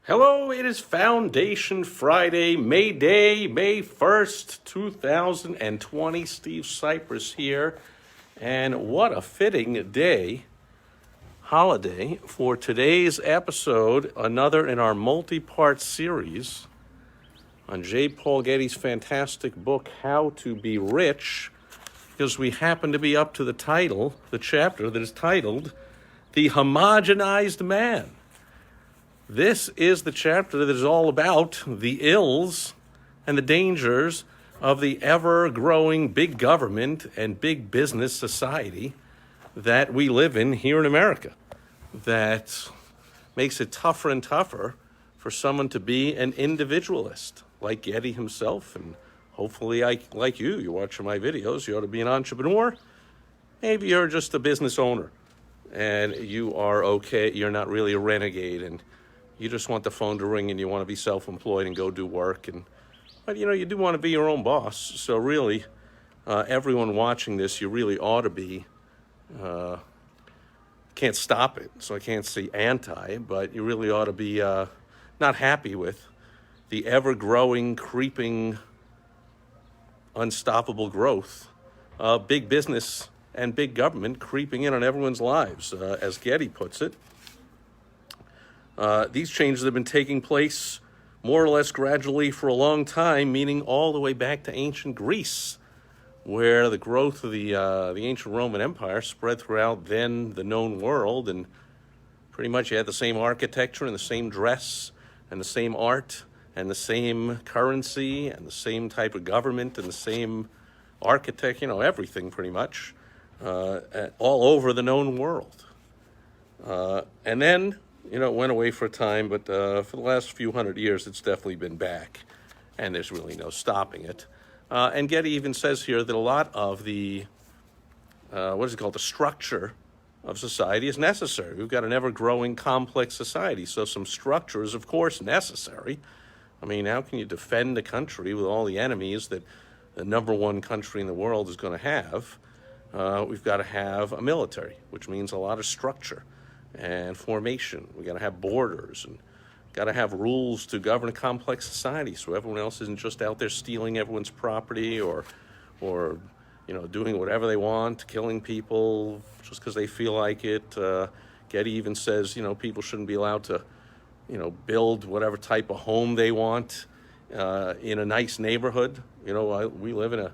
Hello, it is Foundation Friday, May Day, May 1st, 2020. Steve Sipress here. And what a fitting holiday, for today's episode, another in our multi-part series on J. Paul Getty's fantastic book, How to Be Rich, because we happen to be up to the chapter that is titled, The Homogenized Man. This is the chapter that is all about the ills and the dangers of the ever-growing big government and big business society that we live in here in America, that makes it tougher and tougher for someone to be an individualist, like Getty himself, and hopefully like you watching my videos, you ought to be an entrepreneur. Maybe you're just a business owner, and you are okay, you're not really a renegade, and you just want the phone to ring and you want to be self-employed and go do work. But you do want to be your own boss. So really, everyone watching this, you really ought to be, can't stop it, so I can't say anti, but you really ought to be not happy with the ever-growing, creeping, unstoppable growth of big business and big government creeping in on everyone's lives, as Getty puts it. These changes have been taking place more or less gradually for a long time, meaning all the way back to ancient Greece, where the growth of the ancient Roman Empire spread throughout then the known world, and pretty much you had the same architecture and the same dress and the same art and the same currency and the same type of government and the same architect, everything pretty much, all over the known world. And then it went away for a time, but for the last few hundred years, it's definitely been back, and there's really no stopping it. And Getty even says here that a lot of the, the structure of society is necessary. We've got an ever-growing, complex society, so some structure is, of course, necessary. I mean, how can you defend a country with all the enemies that the number one country in the world is going to have? We've got to have a military, which means a lot of structure and formation. We got to have borders and got to have rules to govern a complex society, so everyone else isn't just out there stealing everyone's property or doing whatever they want, killing people just because they feel like it. Getty even says people shouldn't be allowed to build whatever type of home they want in a nice neighborhood. We live in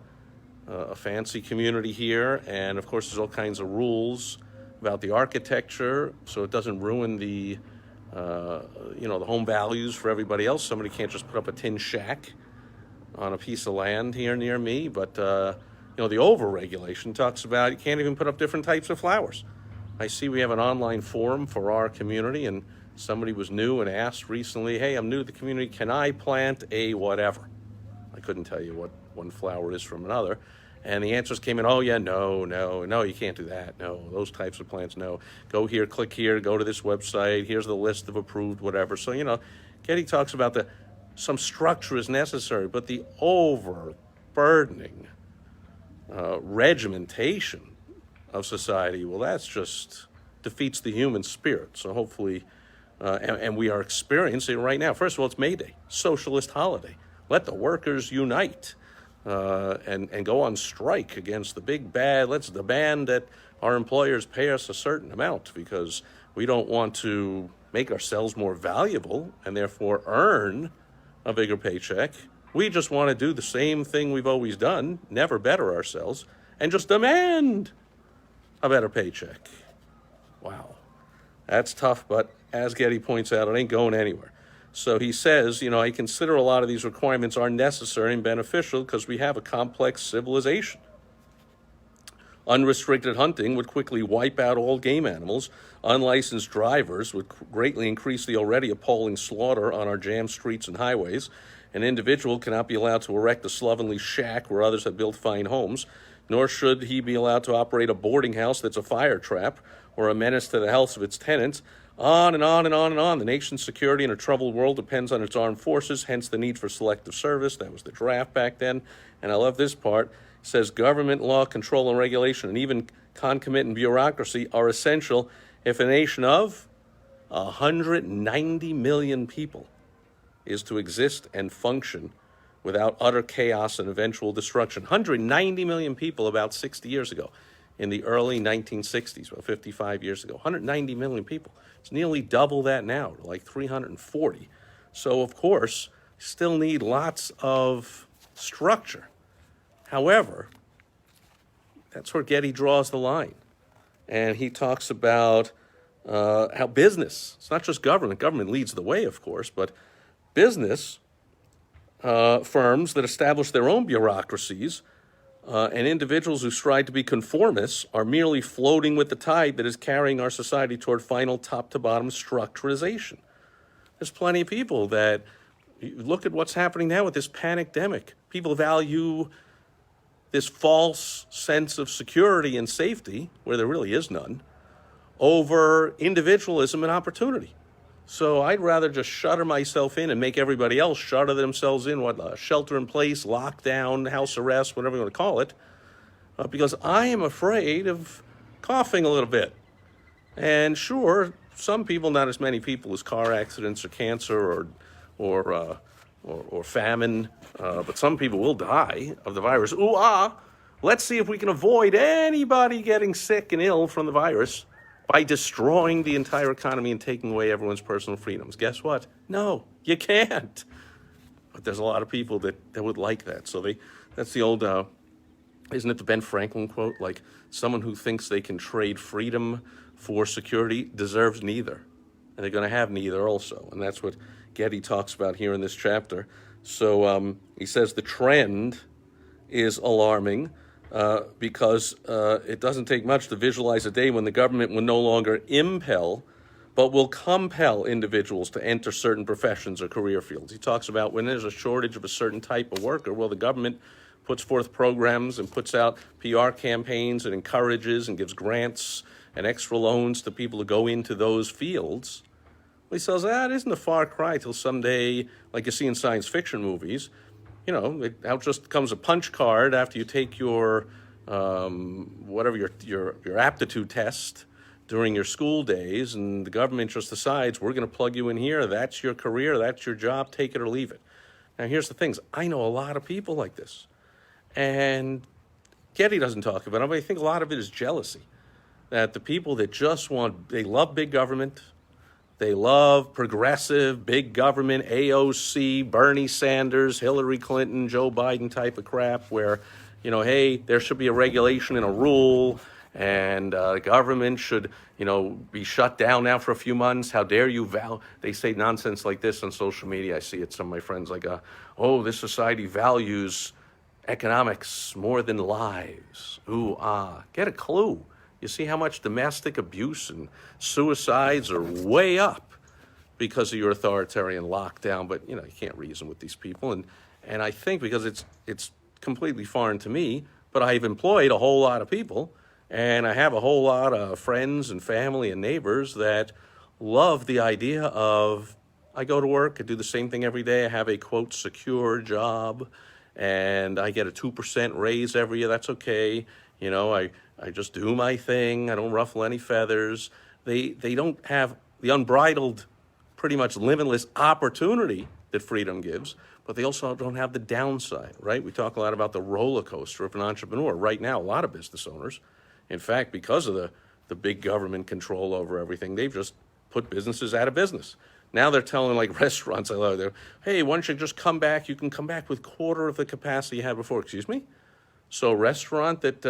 a fancy community here, and of course there's all kinds of rules about the architecture, so it doesn't ruin the home values for everybody else. Somebody can't just put up a tin shack on a piece of land here near me, but the over-regulation talks about you can't even put up different types of flowers. I see we have an online forum for our community, and somebody was new and asked recently, hey, I'm new to the community, can I plant a whatever? I couldn't tell you what one flower is from another. And the answers came in, oh, yeah, no, you can't do that. No, those types of plants, no. Go here, click here, go to this website. Here's the list of approved whatever. So, Getty talks about some structure is necessary, but the overburdening regimentation of society, well, that's just defeats the human spirit. So hopefully, and we are experiencing it right now. First of all, it's May Day, socialist holiday. Let the workers unite. And go on strike against the big bad. Let's demand that our employers pay us a certain amount, because we don't want to make ourselves more valuable and therefore earn a bigger paycheck. We just want to do the same thing we've always done, never better ourselves, and just demand a better paycheck. Wow, that's tough, but as Getty points out, it ain't going anywhere. So he says, I consider a lot of these requirements are necessary and beneficial because we have a complex civilization. Unrestricted hunting would quickly wipe out all game animals. Unlicensed drivers would greatly increase the already appalling slaughter on our jammed streets and highways. An individual cannot be allowed to erect a slovenly shack where others have built fine homes, nor should he be allowed to operate a boarding house that's a fire trap or a menace to the health of its tenants. On and on and on and on. The nation's security in a troubled world depends on its armed forces, hence the need for selective service. That was the draft back then. And I love this part. It says government, law, control, and regulation, and even concomitant bureaucracy are essential if a nation of 190 million people is to exist and function without utter chaos and eventual destruction. 190 million people about 60 years ago, in the early 1960s, well, 55 years ago. 190 million people. It's nearly double that now, like 340. So, of course, still need lots of structure. However, that's where Getty draws the line. And he talks about how business, it's not just government, government leads the way, of course, but business firms that establish their own bureaucracies and individuals who strive to be conformists are merely floating with the tide that is carrying our society toward final top-to-bottom structurization. There's plenty of people that, look at what's happening now with this pandemic. People value this false sense of security and safety, where there really is none, over individualism and opportunity. So I'd rather just shutter myself in and make everybody else shutter themselves in, shelter in place, lockdown, house arrest, whatever you want to call it, because I am afraid of coughing a little bit. And sure, some people, not as many people as car accidents or cancer or famine, but some people will die of the virus. Let's see if we can avoid anybody getting sick and ill from the virus by destroying the entire economy and taking away everyone's personal freedoms. Guess what? No, you can't. But there's a lot of people that would like that. So that's the old, isn't it the Ben Franklin quote? Like, someone who thinks they can trade freedom for security deserves neither. And they're going to have neither also. And that's what Getty talks about here in this chapter. So he says the trend is alarming because it doesn't take much to visualize a day when the government will no longer impel, but will compel individuals to enter certain professions or career fields. He talks about when there's a shortage of a certain type of worker, well, the government puts forth programs and puts out PR campaigns and encourages and gives grants and extra loans to people to go into those fields. Well, he says, it isn't a far cry till someday, like you see in science fiction movies, out just comes a punch card after you take your your aptitude test during your school days, and the government just decides, we're going to plug you in here, that's your career, that's your job, take it or leave it. Now, here's the things. I know a lot of people like this, and Getty doesn't talk about it, but I think a lot of it is jealousy, that the people that just they love big government, they love progressive, big government, AOC, Bernie Sanders, Hillary Clinton, Joe Biden type of crap where, hey, there should be a regulation and a rule, and the government should, be shut down now for a few months. How dare you They say nonsense like this on social media. I see it, some of my friends like, this society values economics more than lives. Get a clue. You see how much domestic abuse and suicides are way up because of your authoritarian lockdown. But, you can't reason with these people. And I think because it's completely foreign to me, but I've employed a whole lot of people, and I have a whole lot of friends and family and neighbors that love the idea of, I go to work, I do the same thing every day, I have a, quote, secure job, and I get a 2% raise every year. That's okay. I just do my thing. I don't ruffle any feathers. They don't have the unbridled, pretty much limitless opportunity that freedom gives, but they also don't have the downside, right? We talk a lot about the roller coaster of an entrepreneur. Right now, a lot of business owners, in fact, because of the big government control over everything, they've just put businesses out of business. Now they're telling, like, restaurants, hey, why don't you just come back? You can come back with quarter of the capacity you had before. Excuse me? So a restaurant that,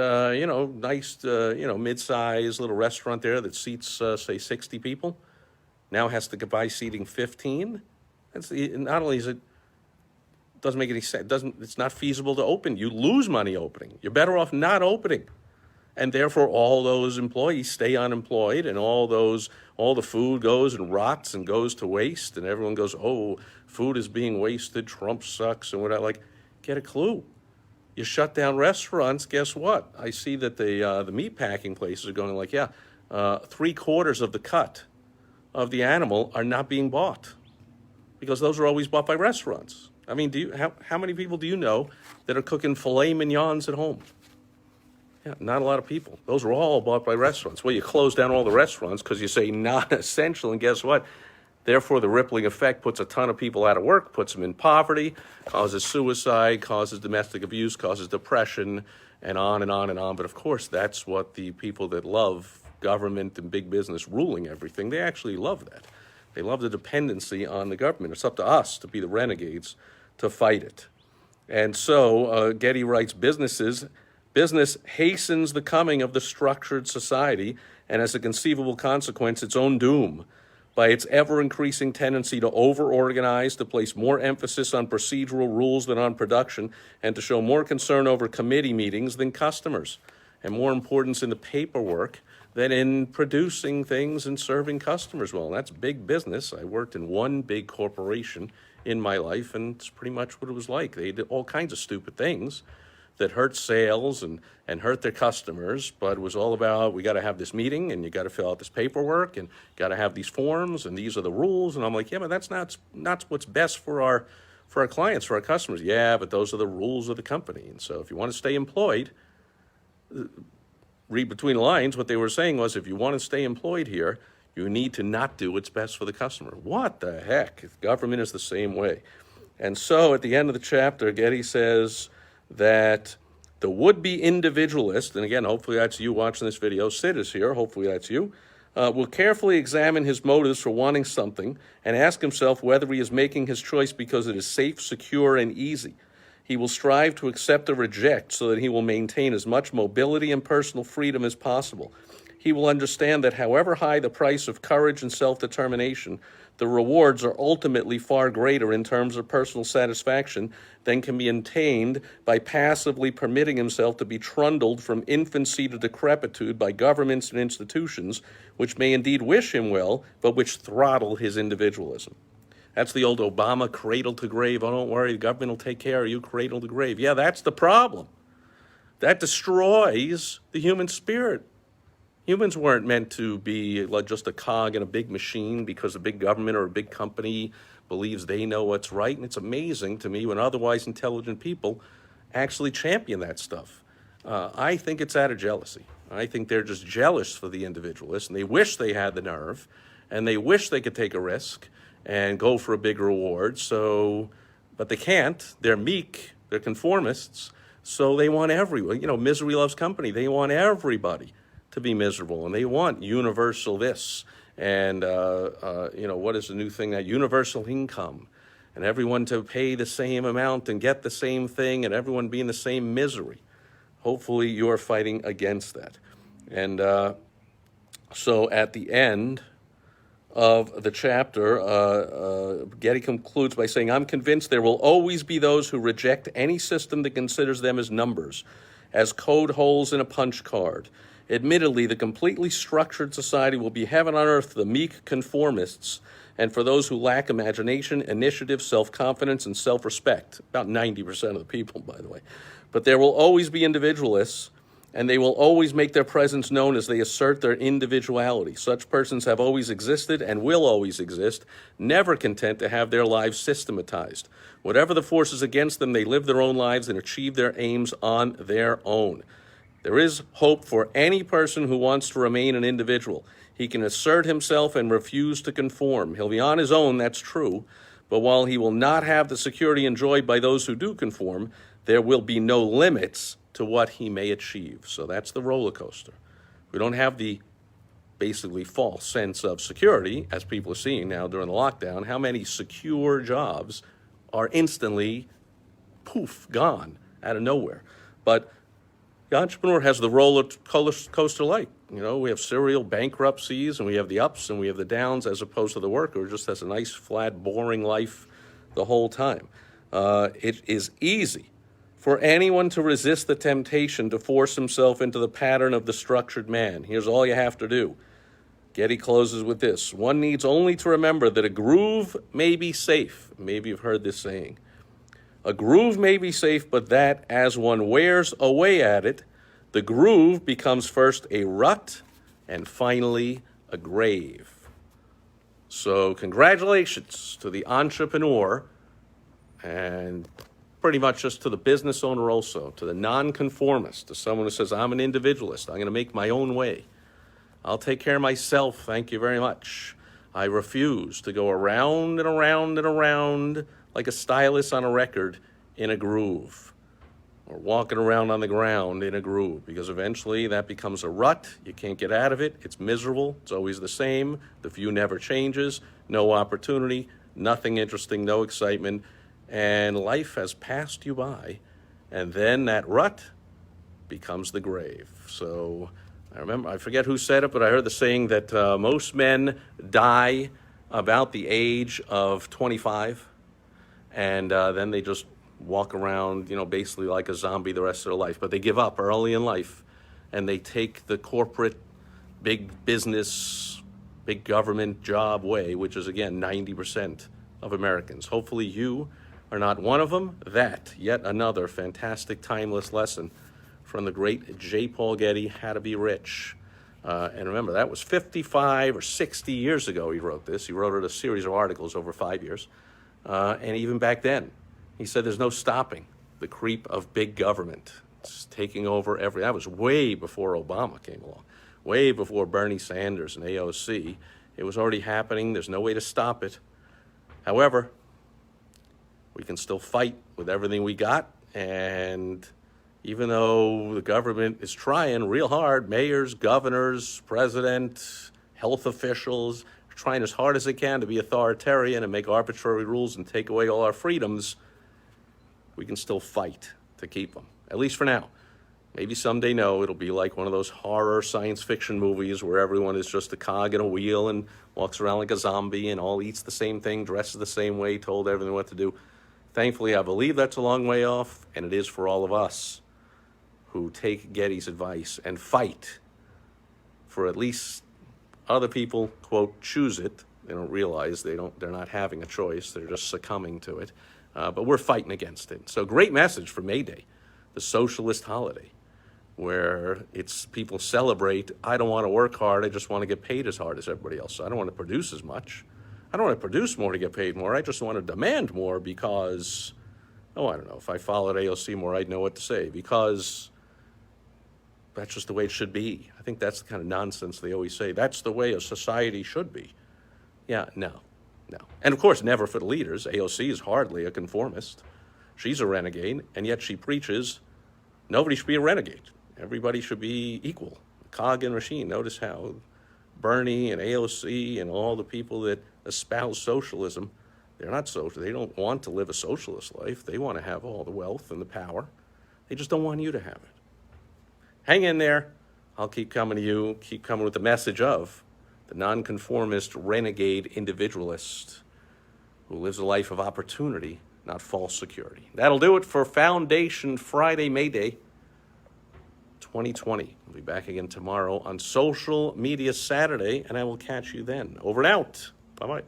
nice, mid-sized little restaurant there that seats, say, 60 people, now has to buy seating 15. Not only is it doesn't make any sense, it's not feasible to open. You lose money opening. You're better off not opening. And therefore, all those employees stay unemployed, and all the food goes and rots and goes to waste, and everyone goes, food is being wasted, Trump sucks, and whatnot. Like, get a clue. You shut down restaurants, guess what? I see that the meat packing places are going like, 3/4 of the cut of the animal are not being bought because those are always bought by restaurants. I mean, how many people do you know that are cooking filet mignons at home? Yeah, not a lot of people. Those were all bought by restaurants. Well, you close down all the restaurants because you say non-essential, and guess what? Therefore, the rippling effect puts a ton of people out of work, puts them in poverty, causes suicide, causes domestic abuse, causes depression, and on and on and on. But of course, that's what the people that love government and big business ruling everything, they actually love that. They love the dependency on the government. It's up to us to be the renegades to fight it. And so Getty writes, business hastens the coming of the structured society, and as a conceivable consequence, its own doom, by its ever-increasing tendency to over-organize, to place more emphasis on procedural rules than on production, and to show more concern over committee meetings than customers, and more importance in the paperwork than in producing things and serving customers well. And that's big business. I worked in one big corporation in my life, and it's pretty much what it was like. They did all kinds of stupid things that hurt sales and hurt their customers, but it was all about, we got to have this meeting, and you got to fill out this paperwork, and got to have these forms, and these are the rules. And I'm like, yeah, but that's not what's best for our clients, for our customers. Yeah, but those are the rules of the company. And so if you want to stay employed, read between the lines, what they were saying was, if you want to stay employed here, you need to not do what's best for the customer. What the heck? Government is the same way. And so at the end of the chapter, Getty says that the would-be individualist, and again, hopefully that's you watching this video, Sid is here, hopefully that's you, will carefully examine his motives for wanting something and ask himself whether he is making his choice because it is safe, secure, and easy. He will strive to accept or reject so that he will maintain as much mobility and personal freedom as possible. He will understand that however high the price of courage and self-determination, the rewards are ultimately far greater in terms of personal satisfaction than can be attained by passively permitting himself to be trundled from infancy to decrepitude by governments and institutions, which may indeed wish him well, but which throttle his individualism. That's the old Obama cradle to grave. Oh, don't worry, the government will take care of you, cradle to grave. Yeah, that's the problem. That destroys the human spirit. Humans weren't meant to be like just a cog in a big machine because a big government or a big company believes they know what's right. And it's amazing to me when otherwise intelligent people actually champion that stuff. I think it's out of jealousy. I think they're just jealous for the individualist, and they wish they had the nerve, and they wish they could take a risk and go for a big reward. But they can't. They're meek. They're conformists. So they want everyone. Misery loves company. They want everybody to be miserable, and they want universal this, and what is the new thing, that universal income, and everyone to pay the same amount and get the same thing, and everyone be in the same misery. Hopefully you're fighting against that. And so at the end of the chapter, Getty concludes by saying, I'm convinced there will always be those who reject any system that considers them as numbers, as code holes in a punch card. Admittedly, the completely structured society will be heaven on earth for the meek conformists and for those who lack imagination, initiative, self-confidence, and self-respect. About 90% of the people, by the way. But there will always be individualists, and they will always make their presence known as they assert their individuality. Such persons have always existed and will always exist, never content to have their lives systematized. Whatever the forces against them, they live their own lives and achieve their aims on their own. There is hope for any person who wants to remain an individual. He can assert himself and refuse to conform. He'll be on his own, that's true, but while he will not have the security enjoyed by those who do conform, there will be no limits to what he may achieve. So that's the roller coaster. We don't have the basically false sense of security, as people are seeing now during the lockdown. How many secure jobs are instantly, poof, gone out of nowhere? But the entrepreneur has the roller coaster life. We have serial bankruptcies, and we have the ups and we have the downs, as opposed to the worker who just has a nice, flat, boring life the whole time. It is easy for anyone to resist the temptation to force himself into the pattern of the structured man. Here's all you have to do. Getty closes with this. One needs only to remember that a groove may be safe. Maybe you've heard this saying. A groove may be safe, but that as one wears away at it, the groove becomes first a rut and finally a grave. So congratulations to the entrepreneur, and pretty much just to the business owner also, to the nonconformist, to someone who says, I'm an individualist, I'm going to make my own way. I'll take care of myself, thank you very much. I refuse to go around and around and around like a stylus on a record in a groove, or walking around on the ground in a groove, because eventually that becomes a rut. You can't get out of it. It's miserable. It's always the same. The view never changes. No opportunity, nothing interesting, no excitement, and life has passed you by, and then that rut becomes the grave. So I forget who said it, but I heard the saying that most men die about the age of 25, and then they just walk around, basically like a zombie the rest of their life. But they give up early in life, and they take the corporate, big business, big government job way, which is, again, 90% of Americans. Hopefully you are not one of them. That, yet another fantastic, timeless lesson from the great J. Paul Getty, How to Be Rich. And remember, that was 55 or 60 years ago he wrote this. He wrote it a series of articles over 5 years. And even back then, he said there's no stopping the creep of big government. It's taking over that was way before Obama came along, way before Bernie Sanders and AOC. It was already happening. There's no way to stop it. However, we can still fight with everything we got, and even though the government is trying real hard, mayors, governors, president, health officials, are trying as hard as they can to be authoritarian and make arbitrary rules and take away all our freedoms, we can still fight to keep them, at least for now. Maybe someday, no, it'll be like one of those horror science fiction movies where everyone is just a cog in a wheel and walks around like a zombie and all eats the same thing, dresses the same way, told everything what to do. Thankfully, I believe that's a long way off, and it is for all of us who take Getty's advice and fight for at least other people, quote, choose it. They don't realize they're not having a choice. They're just succumbing to it. But we're fighting against it. So great message for May Day, the socialist holiday, where it's people celebrate, I don't want to work hard, I just want to get paid as hard as everybody else. I don't want to produce as much. I don't want to produce more to get paid more. I just want to demand more because, I don't know, if I followed AOC more, I'd know what to say, because that's just the way it should be. I think that's the kind of nonsense they always say. That's the way a society should be. Yeah, no. And of course, never for the leaders. AOC is hardly a conformist. She's a renegade, and yet she preaches nobody should be a renegade. Everybody should be equal, a cog in a machine. Notice how Bernie and AOC and all the people that espouse socialism, they're not social. They don't want to live a socialist life. They want to have all the wealth and the power. They just don't want you to have it. Hang in there. I'll keep coming to you, keep coming with the message of the nonconformist, renegade individualist who lives a life of opportunity, not false security. That'll do it for Foundation Friday, May Day 2020. We'll be back again tomorrow on Social Media Saturday, and I will catch you then. Over and out. Bye-bye.